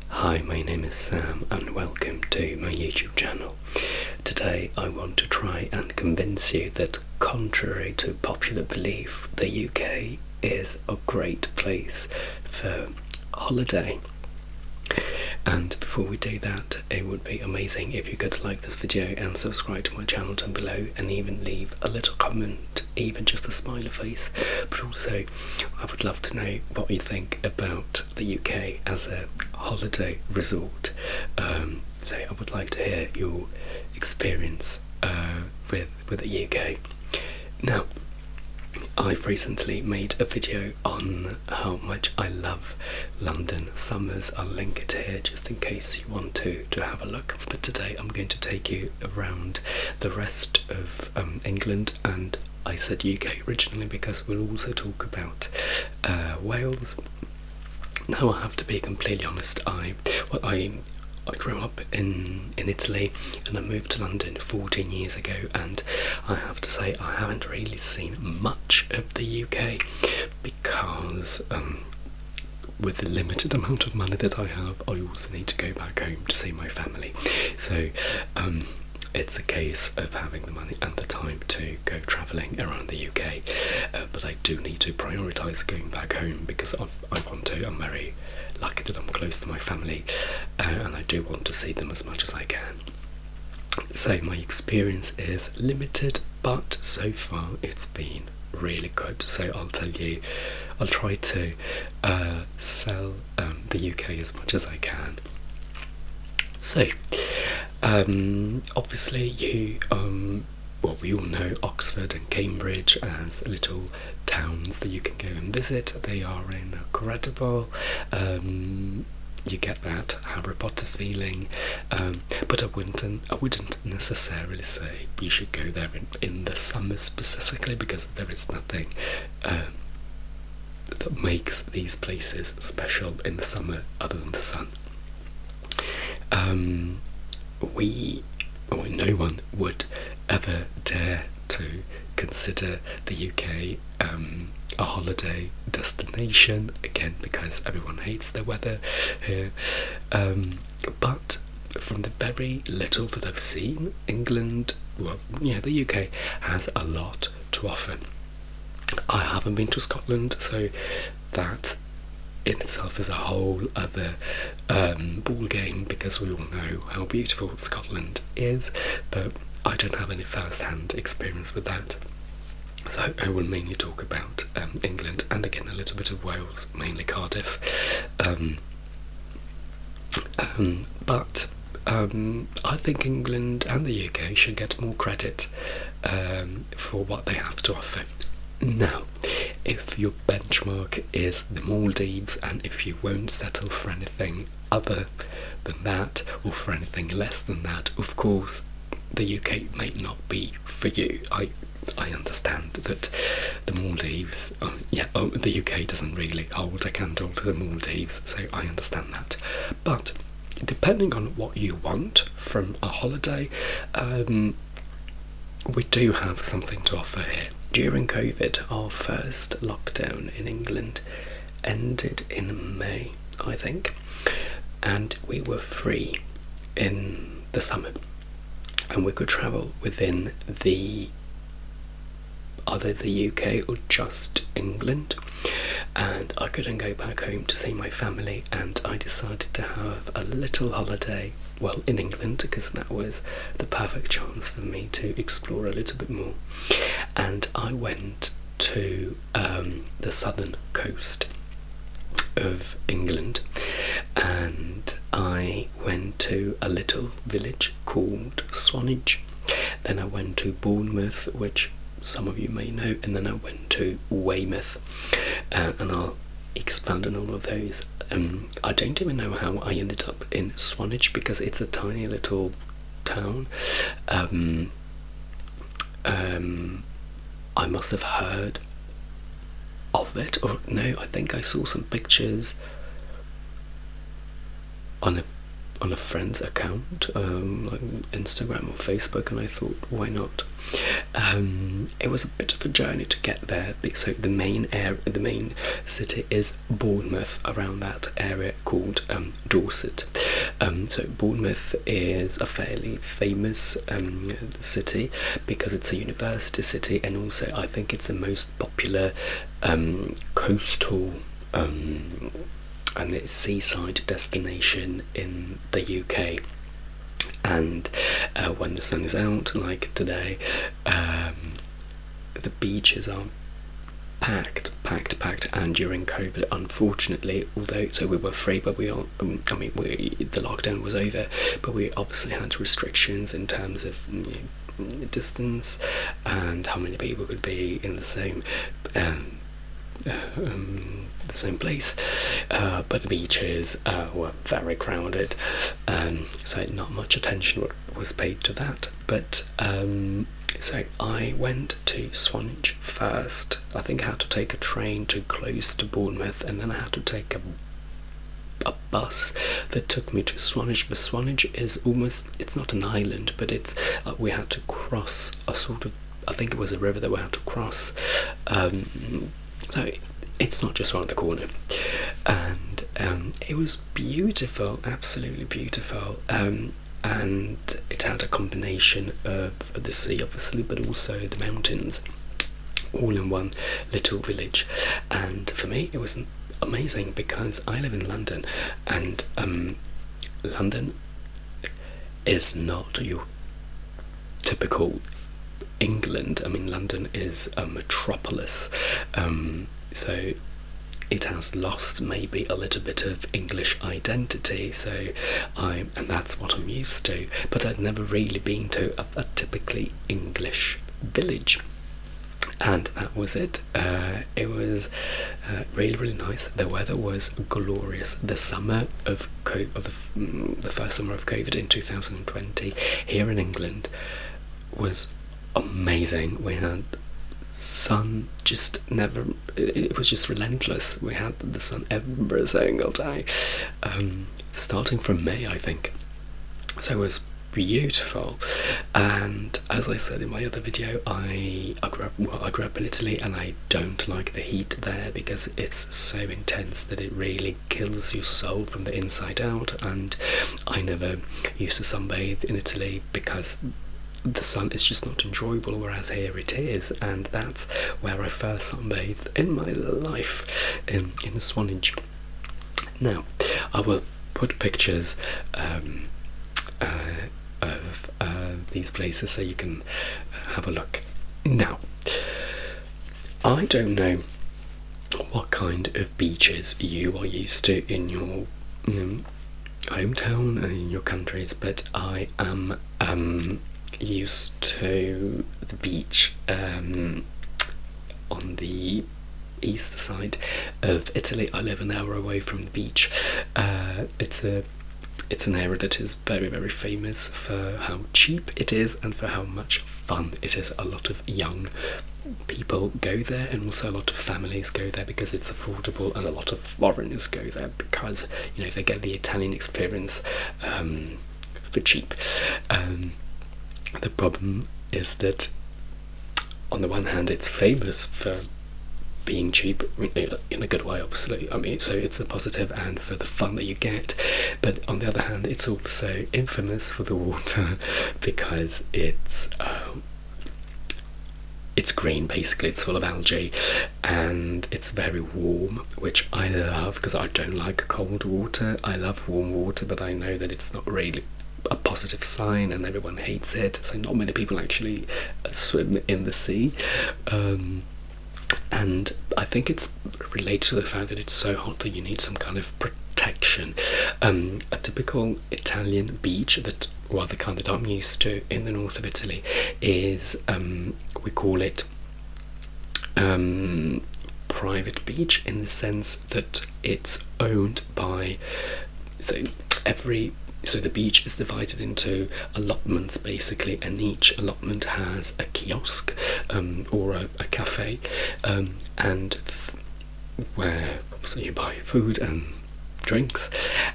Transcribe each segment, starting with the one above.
Hi, my name is Sam and welcome to my YouTube channel. Today I want to try and convince you that, contrary to popular belief, the UK is a great place for holiday. And before we do that, it would be amazing if you could like this video and subscribe to my channel down below, and even leave a little comment, even just a smiley face. But also, I would love to know what you think about the UK as a holiday resort. So I would like to hear your experience with the UK. Now, I've recently made a video on how much I love London summers. I'll link it here just in case you want to have a look. But today I'm going to take you around the rest of England, and I said UK originally because we'll also talk about Wales. Now, I have to be completely honest, I grew up in Italy and I moved to London 14 years ago, and I have to say I haven't really seen much of the UK because with the limited amount of money that I have, I also need to go back home to see my family. So it's a case of having the money and the time to go travelling around the UK, but I do need to prioritise going back home because I want to. I'm very lucky that I'm close to my family, and I do want to see them as much as I can. So my experience is limited, but so far it's been really good. So I'll try to sell the UK as much as I can. So obviously we all know Oxford and Cambridge as little towns that you can go and visit. They are incredible. You get that Harry Potter feeling, but I wouldn't necessarily say you should go there in the summer specifically, because there is nothing that makes these places special in the summer other than the sun. No one would ever dare to consider the UK a holiday destination, again because everyone hates the weather here, but from the very little that I've seen, the UK has a lot to offer. I haven't been to Scotland, so that in itself is a whole other ball game, because we all know how beautiful Scotland is, but I don't have any first-hand experience with that. So I will mainly talk about England, and again a little bit of Wales, mainly Cardiff. But I think England and the UK should get more credit for what they have to offer. Now, if your benchmark is the Maldives, and if you won't settle for anything other than that, or for anything less than that, of course the UK may not be for you. I understand that the Maldives, the UK doesn't really hold a candle to the Maldives, so I understand that. But depending on what you want from a holiday, we do have something to offer here. During COVID, our first lockdown in England ended in May, I think, and we were free in the summer, and we could travel within either the UK or just England, and I couldn't go back home to see my family, and I decided to have a little holiday, in England, because that was the perfect chance for me to explore a little bit more. And I went to the southern coast of England, and I went to a little village called Swanage. Then I went to Bournemouth, which some of you may know, and then I went to Weymouth, and I'll expand on all of those. I don't even know how I ended up in Swanage, because it's a tiny little town. I must have heard of it, or no, I think I saw some pictures on on a friend's account, like Instagram or Facebook, and I thought, why not? It was a bit of a journey to get there. So the main city is Bournemouth, around that area called Dorset. So Bournemouth is a fairly famous city because it's a university city, and also I think it's the most popular coastal and it's seaside destination in the UK. And when the sun is out, like today, the beaches are packed. And during COVID, unfortunately, although so we were free, but the lockdown was over, but we obviously had restrictions in terms of distance and how many people could be in the same place, but the beaches were very crowded, so not much attention was paid to that. But so I went to Swanage first. I think I had to take a train to close to Bournemouth, and then I had to take a bus that took me to Swanage. But Swanage is it's not an island, but it's we had to cross a sort of, I think it was a river that we had to cross, so it's not just around the corner. And it was beautiful, absolutely beautiful, and it had a combination of the sea, obviously, but also the mountains, all in one little village. And for me it was amazing because I live in London, and London is not your typical England. I mean, London is a metropolis, so it has lost maybe a little bit of English identity, and that's what I'm used to, but I'd never really been to a typically English village, and that was it. It was really, really nice. The weather was glorious. The summer of the first summer of COVID in 2020 here in England was amazing. We had sun just never, it was just relentless. We had the sun every single day, starting from May, I think. So it was beautiful. And as I said in my other video, I grew up in Italy, and I don't like the heat there because it's so intense that it really kills your soul from the inside out. And I never used to sunbathe in Italy because the sun is just not enjoyable, whereas here it is, and that's where I first sunbathed in my life, in Swanage. Now, I will put pictures of these places so you can have a look. Now, I don't know what kind of beaches you are used to in your hometown and in your countries, but I am used to the beach on the east side of Italy. I live an hour away from the beach. It's an area that is very, very famous for how cheap it is and for how much fun it is. A lot of young people go there, and also a lot of families go there because it's affordable, and a lot of foreigners go there because they get the Italian experience for cheap. The problem is that on the one hand it's famous for being cheap, in a good way, obviously. I mean, so it's a positive, and for the fun that you get. But on the other hand, it's also infamous for the water because it's green, basically. It's full of algae, and it's very warm, which I love because I don't like cold water. I love warm water, but I know that it's not really a positive sign, and everyone hates it. So not many people actually swim in the sea. And I think it's related to the fact that it's so hot that you need some kind of protection. A typical Italian beach the kind that I'm used to in the north of Italy is, we call it private beach, in the sense that it's owned by, so the beach is divided into allotments, basically, and each allotment has a kiosk or a cafe, and where obviously you buy food and drinks,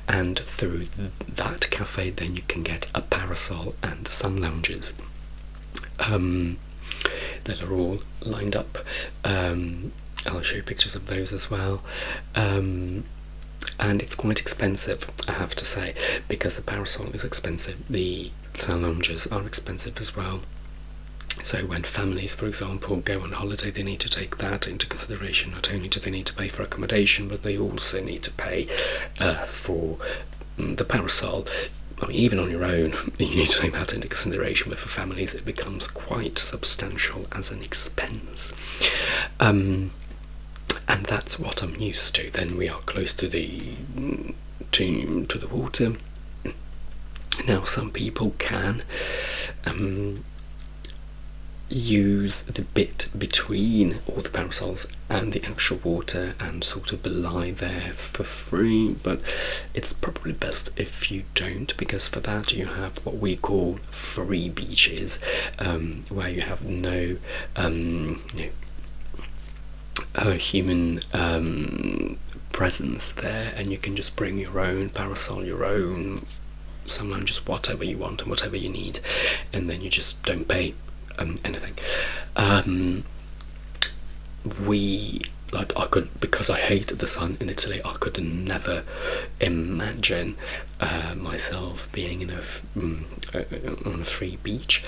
and through that cafe then you can get a parasol and sun lounges that are all lined up. I'll show you pictures of those as well. And it's quite expensive, I have to say, because the parasol is expensive. The sun lounges are expensive as well. So when families, for example, go on holiday, they need to take that into consideration. Not only do they need to pay for accommodation, but they also need to pay for the parasol. I mean, even on your own, you need to take that into consideration, but for families it becomes quite substantial as an expense. And that's what I'm used to. Then we are close to the water. Now, some people can use the bit between all the parasols and the actual water and sort of lie there for free, but it's probably best if you don't, because for that you have what we call free beaches, where you have no human presence there, and you can just bring your own parasol, your own sunlounge, just whatever you want and whatever you need, and then you just don't pay anything. I could, because I hate the sun in Italy, I could never imagine myself being on a free beach.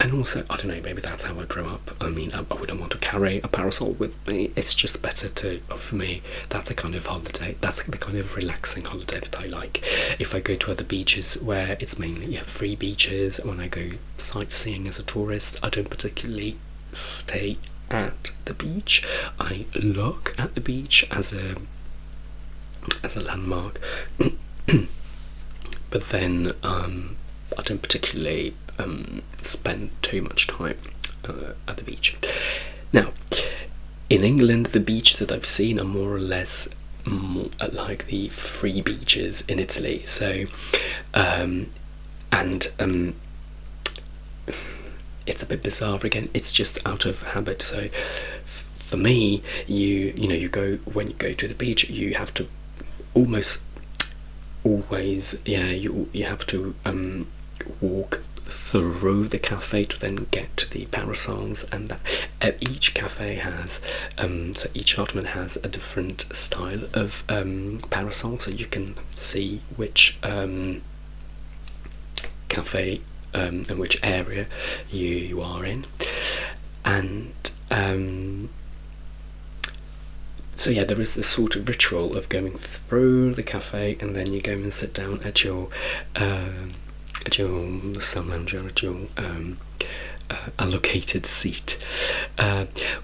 And also, I don't know, maybe that's how I grew up. I mean, I wouldn't want to carry a parasol with me. It's just better for me, that's a kind of holiday, that's the kind of relaxing holiday that I like. If I go to other beaches where it's mainly free beaches, when I go sightseeing as a tourist, I don't particularly stay at the beach. I look at the beach as a landmark, but then I don't particularly spend too much time at the beach. Now, in England, the beaches that I've seen are more or less like the free beaches in Italy. So, it's a bit bizarre again. It's just out of habit. So, for me, you go, when you go to the beach, you have to almost always, you have to walk through the cafe to then get to the parasols, and that each cafe has so each allotment has a different style of parasol, so you can see which cafe and which area you are in, and so there is this sort of ritual of going through the cafe, and then you go and sit down at your sun lounge, at your allocated seat.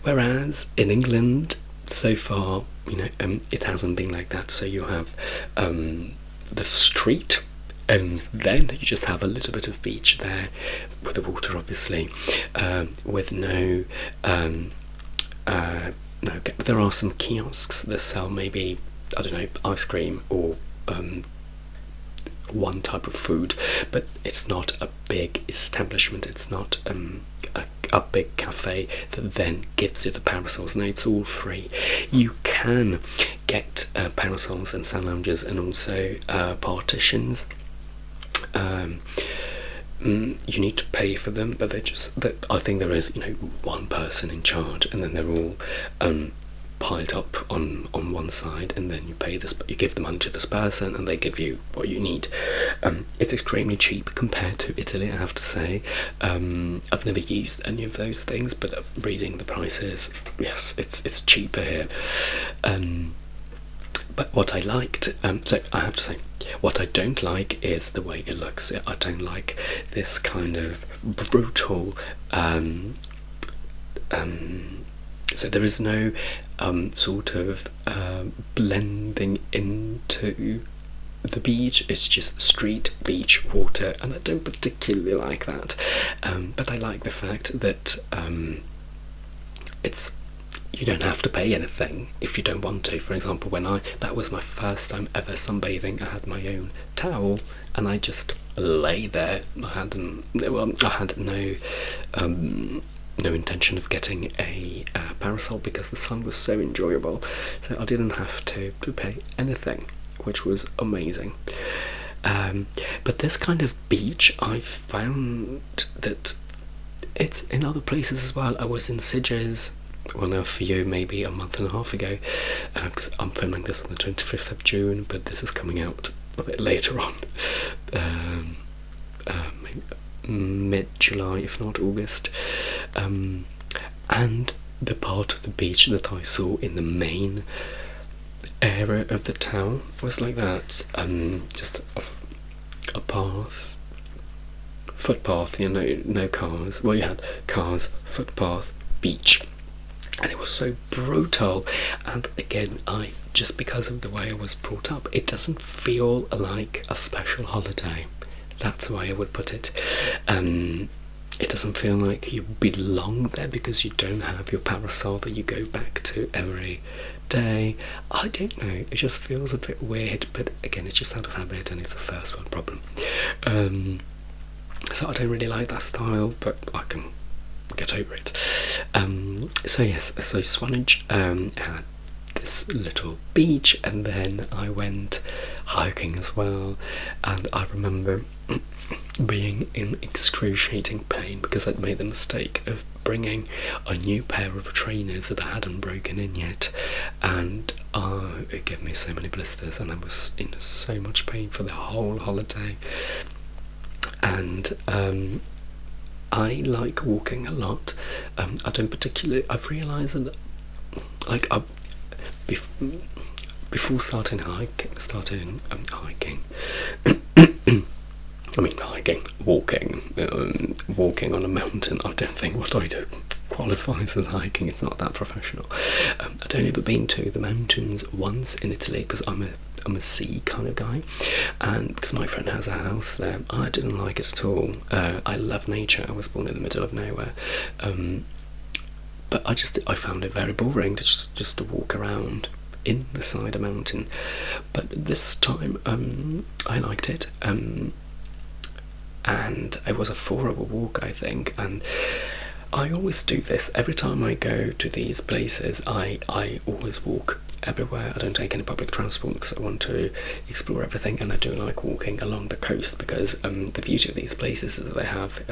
Whereas in England, so far, it hasn't been like that. So you have the street, and then you just have a little bit of beach there with the water, obviously, with no. There are some kiosks that sell maybe, I don't know, ice cream or one type of food, but it's not a big establishment. It's not a big cafe that then gives you the parasols. No, it's all free. You can get parasols and sun lounges, and also partitions. You need to pay for them, but I think there is one person in charge, and then they're all piled up on one side, and then you give the money to this person, and they give you what you need. It's extremely cheap compared to Italy, I have to say. I've never used any of those things, but reading the prices, yes, it's cheaper here. But what I liked, so I have to say, what I don't like is the way it looks. I don't like this kind of brutal. So there is no sort of blending into the beach. It's just street, beach, water, and I don't particularly like that. But I like the fact that you don't have to pay anything if you don't want to. For example, that was my first time ever sunbathing, I had my own towel, and I just lay there. I had no no intention of getting a parasol because the sun was so enjoyable, so I didn't have to pay anything, which was amazing. But this kind of beach, I found that it's in other places as well. I was in Sitges, well now for you maybe a month and a half ago, because I'm filming this on the 25th of June, but this is coming out a bit later on, maybe mid-July if not August, and the part of the beach that I saw in the main area of the town was like that, just a path, footpath, no cars. Well, you had cars, footpath, beach, and it was so brutal. And again, just because of the way I was brought up, it doesn't feel like a special holiday. That's the way I would put it. It doesn't feel like you belong there because you don't have your parasol that you go back to every day. I don't know, it just feels a bit weird, but again, it's just out of habit and it's a first world problem. So I don't really like that style, but I can get over it. So yes, so Swanage had this little beach, and then I went hiking as well, and I remember being in excruciating pain because I'd made the mistake of bringing a new pair of trainers that I hadn't broken in yet, and it gave me so many blisters, and I was in so much pain for the whole holiday. And I like walking a lot. I don't particularly. I've realised that, like, before starting hiking, walking on a mountain. I don't think what I do qualifies as hiking. It's not that professional. I'd only ever been to the mountains once in Italy because I'm a sea kind of guy, and because my friend has a house there, and I didn't like it at all. I love nature. I was born in the middle of nowhere, but I found it very boring to just to walk around inside a mountain. But this time I liked it, and it was a 4-hour walk, I think, and I always do this every time I go to these places. I always walk everywhere. I don't take any public transport because I want to explore everything, and I do like walking along the coast because the beauty of these places is that they have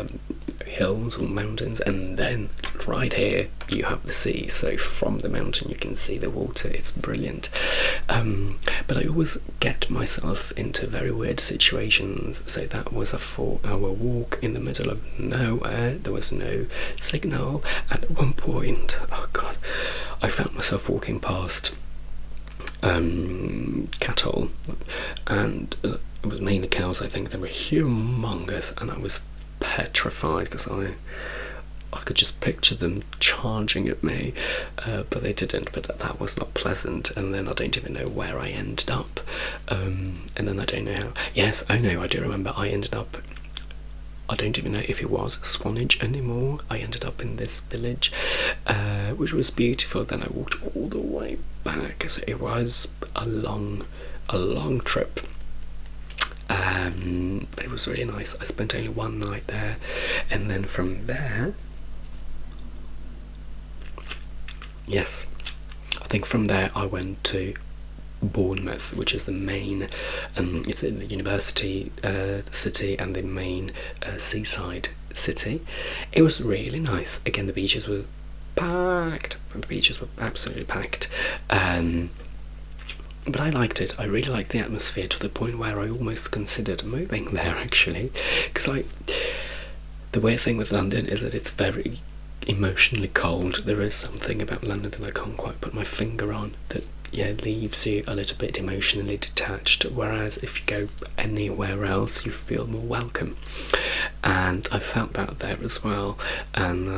hills or mountains, and then right here you have the sea, so from the mountain you can see the water. It's brilliant. But I always get myself into very weird situations. So that was a 4-hour walk in the middle of nowhere. There was no signal, and at one point, oh god, I found myself walking past cattle, and it was mainly cows. I think they were humongous, and I was petrified because I could just picture them charging at me, but they didn't. But that was not pleasant. And then I don't even know where I ended up, and then I don't know how. Yes, I know, I do remember. I ended up, I don't even know if it was Swanage anymore. I ended up in this village, which was beautiful. Then I walked all the way back, so it was a long trip. But it was really nice. I spent only one night there, and then from there, yes, I think from there I went to Bournemouth, which is the main, it's in the university city and the main seaside city. It was really nice. Again, the beaches were packed. The beaches were absolutely packed. But I liked it. I really liked the atmosphere to the point where I almost considered moving there, actually, because the weird thing with London is that it's very emotionally cold. There is something about London that I can't quite put my finger on that leaves you a little bit emotionally detached, whereas if you go anywhere else you feel more welcome, and I felt that there as well. And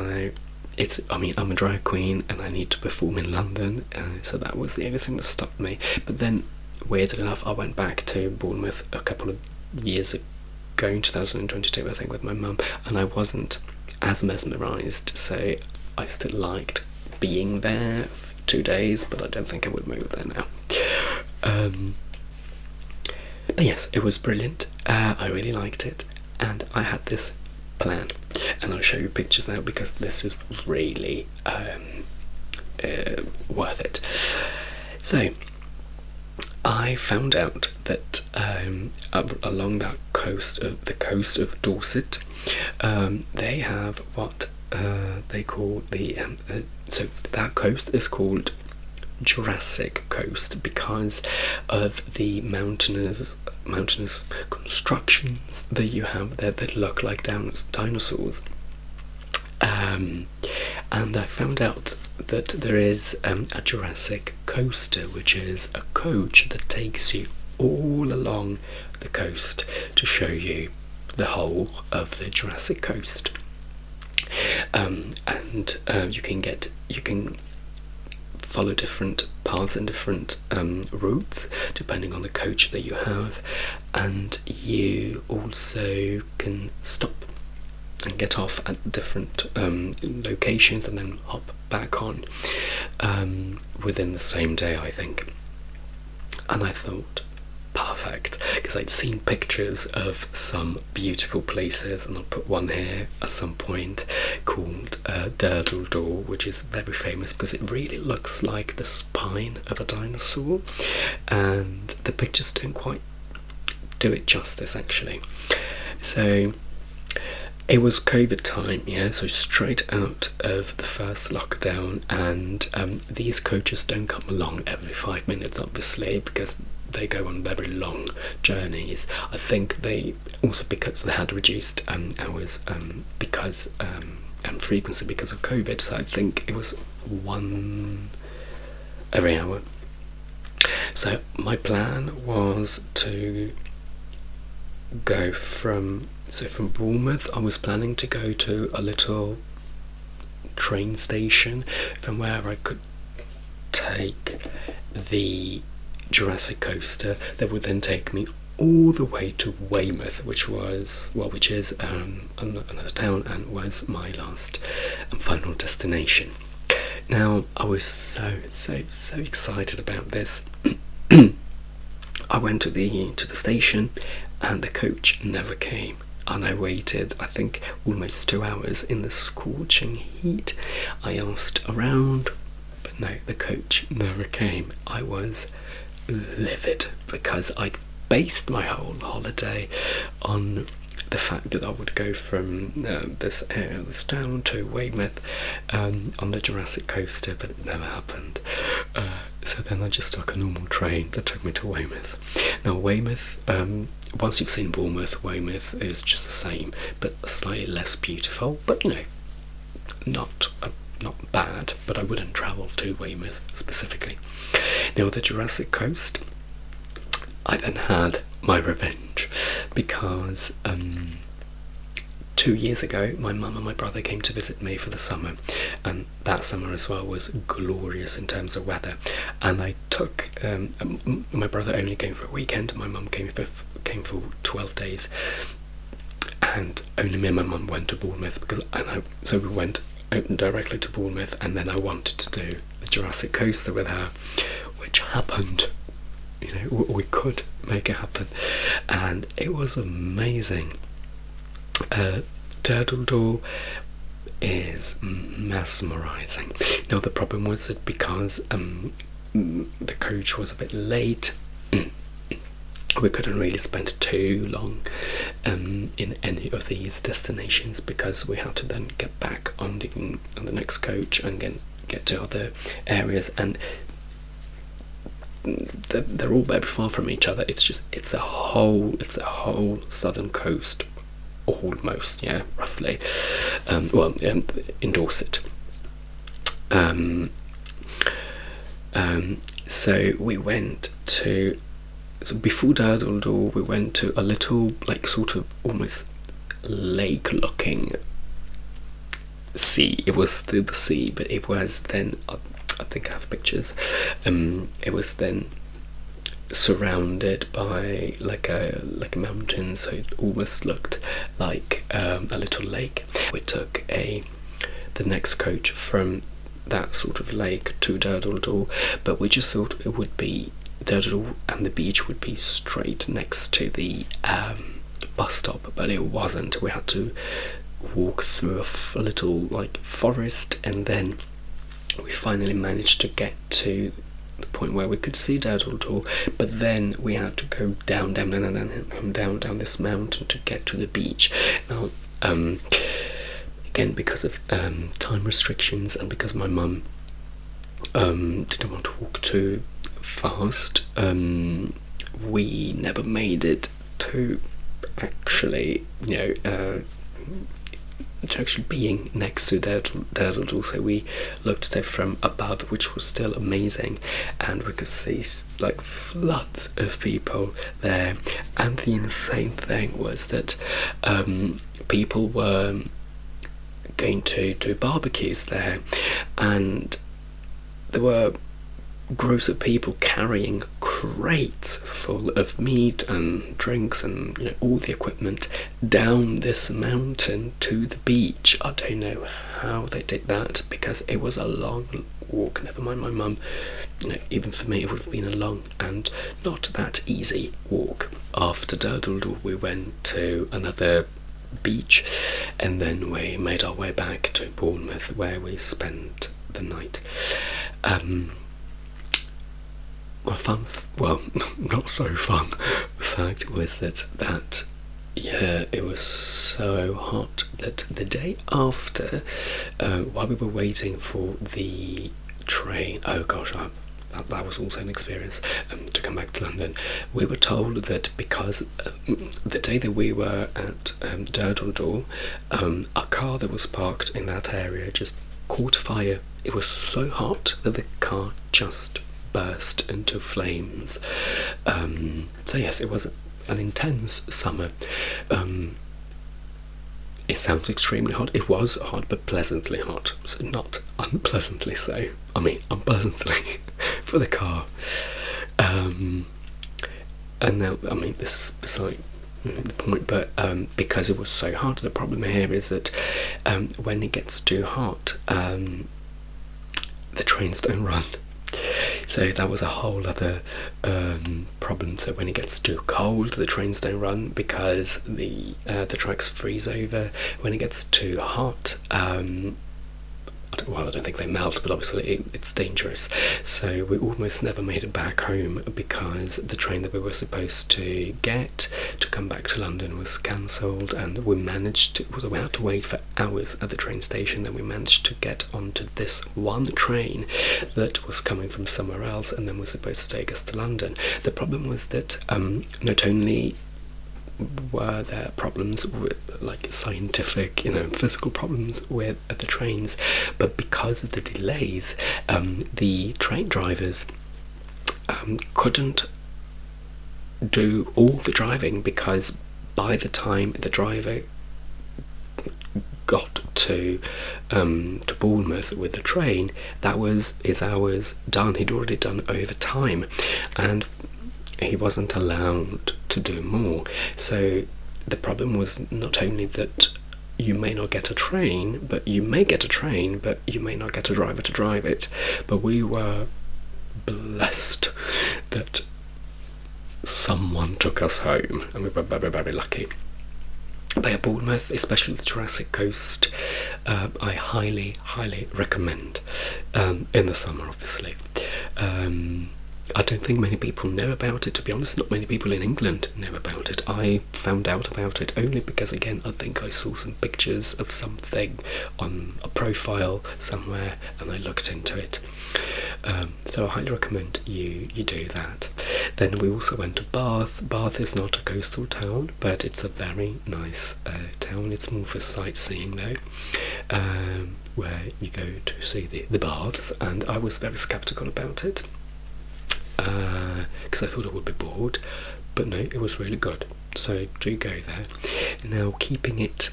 I'm a drag queen and I need to perform in London, so that was the only thing that stopped me. But then, weirdly enough, I went back to Bournemouth a couple of years ago, in 2022 I think, with my mum, and I wasn't as mesmerised, so I still liked being there for 2 days, but I don't think I would move there now. But yes, it was brilliant. I really liked it, and I had this plan. and I'll show you pictures now because this is really worth it. So I found out that along that coast, the coast of Dorset, they have what they call the so that coast is called Jurassic Coast because of the mountainous constructions that you have there that look like dinosaurs. And I found out that there is a Jurassic Coaster, which is a coach that takes you all along the coast to show you the whole of the Jurassic Coast. And you can follow different paths and different routes depending on the coach that you have, and you also can stop and get off at different locations and then hop back on within the same day, I think. And I thought, perfect, because I'd seen pictures of some beautiful places, and I'll put one here at some point called Durdledor, which is very famous because it really looks like the spine of a dinosaur, and the pictures don't quite do it justice actually. So it was COVID time, yeah, so straight out of the first lockdown, and these coaches don't come along every 5 minutes, obviously, because they go on very long journeys. I think they also, because they had reduced hours because and frequency because of COVID, so I think it was one every hour. So my plan was to go from Bournemouth. I was planning to go to a little train station from where I could take the Jurassic Coaster that would then take me all the way to Weymouth, which is another town, and was my last and final destination. Now I was so excited about this. I went to the station, and the coach never came, and I waited, I think, almost 2 hours in the scorching heat. I asked around, but no, the coach never came. I was livid because I'd based my whole holiday on the fact that I would go from this town to Weymouth on the Jurassic Coaster, but it never happened. So then I just took a normal train that took me to Weymouth. Now Weymouth, once you've seen Bournemouth, Weymouth is just the same, but slightly less beautiful. But not bad. But I wouldn't travel to Weymouth specifically. Now the Jurassic Coast, I then had my revenge because 2 years ago my mum and my brother came to visit me for the summer, and that summer as well was glorious in terms of weather, and I took my brother only came for a weekend, my mum came for 12 days, and only me and my mum went to Bournemouth so we went directly to Bournemouth, and then I wanted to do the Jurassic Coaster with her, which happened. We could make it happen, and it was amazing. Durdledor is mesmerising. Now the problem was that because the coach was a bit late, we couldn't really spend too long in any of these destinations, because we had to then get back on the next coach and get to other areas, and they're all very far from each other. It's a whole southern coast, almost, yeah, roughly. In Dorset. So we went to. So before Durdledor, we went to a little, sort of almost lake-looking sea. It was still the sea, but it was then. I think I have pictures. It was then surrounded by like a mountain, so it almost looked like a little lake. We took the next coach from that sort of lake to Durdledor, but we just thought it would be Durdledor and the beach would be straight next to the bus stop, but it wasn't. We had to walk through a little like forest, and then we finally managed to get to the point where we could see Durdledore, but then we had to go down this mountain to get to the beach. Now, again, because of time restrictions and because my mum didn't want to walk too fast, we never made it to actually, to actually being next to Durdledore. So we looked at it from above, which was still amazing, and we could see like floods of people there. And the insane thing was that people were going to do barbecues there, and there were groups of people carrying crates full of meat and drinks and all the equipment down this mountain to the beach. I don't know how they did that, because it was a long walk. Never mind my mum, even for me it would have been a long and not that easy walk. After Durdledore we went to another beach, and then we made our way back to Bournemouth, where we spent the night. Not so fun fact was that it was so hot that the day after, while we were waiting for the train, oh gosh, that was also an experience, to come back to London, we were told that because the day that we were at Durdledore, a car that was parked in that area just caught fire. It was so hot that the car just burst into flames. So yes, it was an intense summer. It sounds extremely hot. It was hot, but pleasantly hot, so not unpleasantly so. I mean, unpleasantly for the car. And now, I mean, this is beside the point, but because it was so hot, the problem here is that when it gets too hot, the trains don't run. So that was a whole other problem. So when it gets too cold, the trains don't run because the tracks freeze over. When it gets too hot, I don't think they melt, but obviously it's dangerous. So we almost never made it back home because the train that we were supposed to get to come back to London was cancelled, and we had to wait for hours at the train station. Then we managed to get onto this one train that was coming from somewhere else, and then was supposed to take us to London. The problem was that not only were there problems with like scientific, physical problems with the trains, but because of the delays, the train drivers couldn't do all the driving, because by the time the driver got to Bournemouth with the train, that was his hours done. He'd already done overtime, and he wasn't allowed to do more. So the problem was not only that you may not get a train, but you may get a train, but you may not get a driver to drive it. But we were blessed that someone took us home, and we were very, very lucky. But at Bournemouth, especially the Jurassic Coast, I highly, highly recommend, in the summer, obviously. I don't think many people know about it. To be honest, not many people in England know about it. I found out about it only because, again, I think I saw some pictures of something on a profile somewhere, and I looked into it. So I highly recommend you do that. Then we also went to Bath. Bath is not a coastal town, but it's a very nice town. It's more for sightseeing though, where you go to see the baths, and I was very sceptical about it, because I thought I would be bored, but no, it was really good. So do go there. Now, keeping it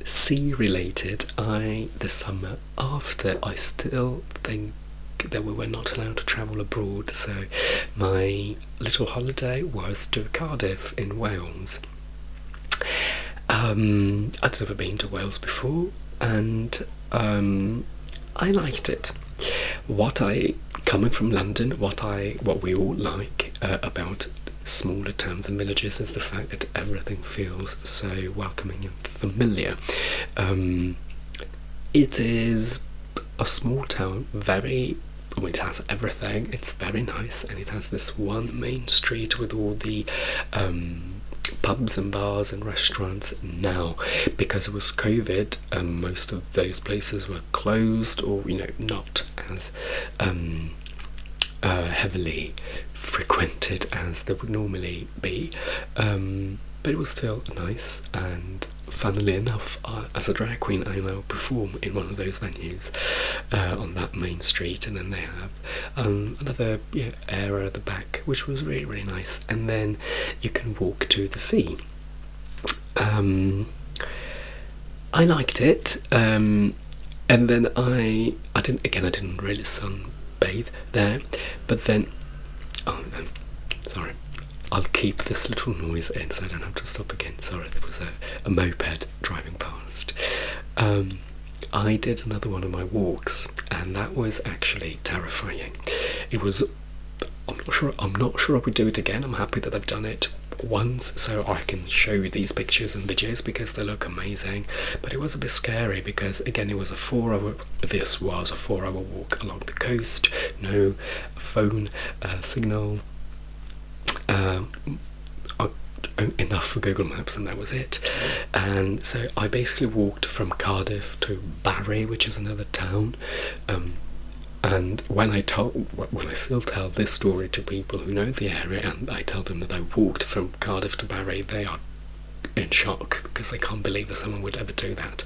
sea related, the summer after, I still think that we were not allowed to travel abroad, so my little holiday was to Cardiff in Wales. I'd never been to Wales before, and I liked it. Coming from London, what we all like about smaller towns and villages is the fact that everything feels so welcoming and familiar. It is a small town, it has everything. It's very nice, and it has this one main street with all the pubs and bars and restaurants. Now, because it was COVID, most of those places were closed, or not as heavily frequented as they would normally be, but it was still nice. And funnily enough, as a drag queen, I now perform in one of those venues on that main street, and then they have another area at the back, which was really, really nice. And then you can walk to the sea. I liked it, and then I didn't really sunbathe there, but then sorry, I'll keep this little noise in so I don't have to stop again. Sorry, there was a moped driving past. I did another one of my walks, and that was actually terrifying. It was. I'm not sure I would do it again. I'm happy that I've done it once, so I can show you these pictures and videos because they look amazing. But it was a bit scary because, again, it was a 4-hour. This was a 4-hour walk along the coast. No phone signal. Enough for Google Maps, and that was it. And so I basically walked from Cardiff to Barry, which is another town. And when I still tell this story to people who know the area, and I tell them that I walked from Cardiff to Barry, they are in shock because they can't believe that someone would ever do that.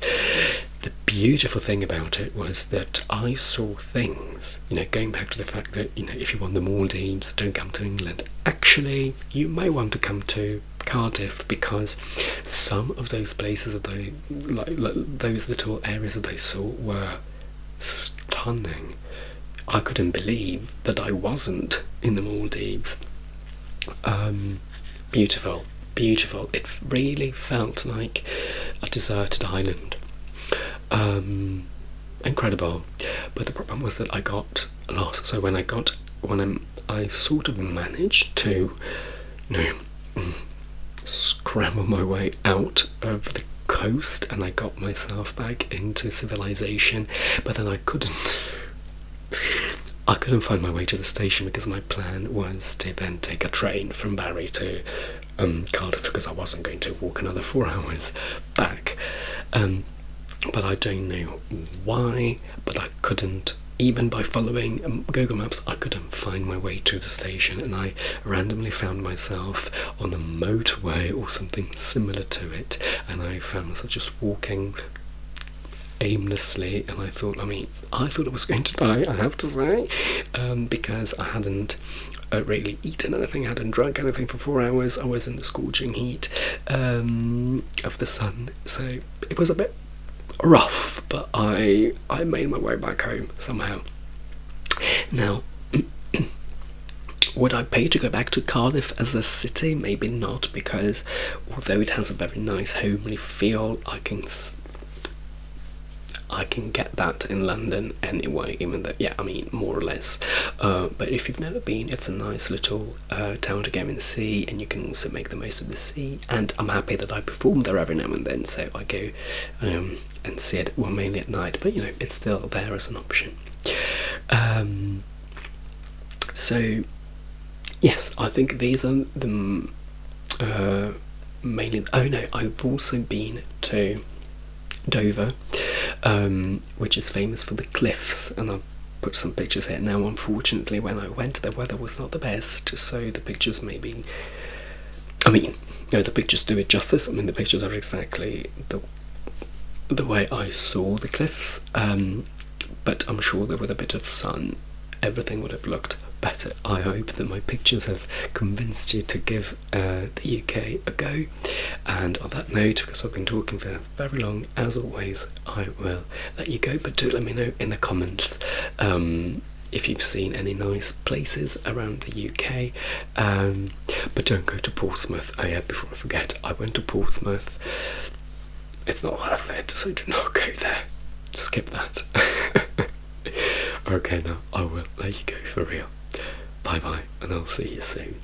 The beautiful thing about it was that I saw things, going back to the fact that, if you want the Maldives, don't come to England. Actually, you may want to come to Cardiff, because some of those places those little areas that I saw were stunning. I couldn't believe that I wasn't in the Maldives. Beautiful. It really felt like a deserted island. Incredible. But the problem was that I got lost. So when I sort of managed to, scramble my way out of the coast, and I got myself back into civilization, but then I couldn't find my way to the station, because my plan was to then take a train from Barry to Cardiff, because I wasn't going to walk another 4 hours back. But I don't know why, but I couldn't, even by following Google Maps, I couldn't find my way to the station, and I randomly found myself on a motorway or something similar to it, and I found myself just walking aimlessly, and I thought I was going to die, I have to say, because I hadn't really eaten anything, I hadn't drunk anything for 4 hours. I was in the scorching heat of the sun, so it was a bit rough, but I made my way back home somehow. Now, would I pay to go back to Cardiff as a city? Maybe not, because although it has a very nice homely feel, I can get that in London anyway, even though, more or less. But if you've never been, it's a nice little town to go and see, and you can also make the most of the sea. And I'm happy that I perform there every now and then, so I go and see it, mainly at night, but it's still there as an option. So, yes, I think these are the mainly. Oh no, I've also been to Dover, which is famous for the cliffs, and I've put some pictures here. Now, unfortunately, when I went, the weather was not the best, so the pictures the pictures do it justice. The pictures are exactly the way I saw the cliffs, but I'm sure that with a bit of sun, everything would have looked better. I hope that my pictures have convinced you to give the UK a go. And on that note, because I've been talking for very long, as always, I will let you go, but do let me know in the comments if you've seen any nice places around the UK. But don't go to Portsmouth. Oh yeah, before I forget, I went to Portsmouth. It's not worth it, so do not go there. Skip that. Okay, now I will let you go for real. Bye bye, and I'll see you soon.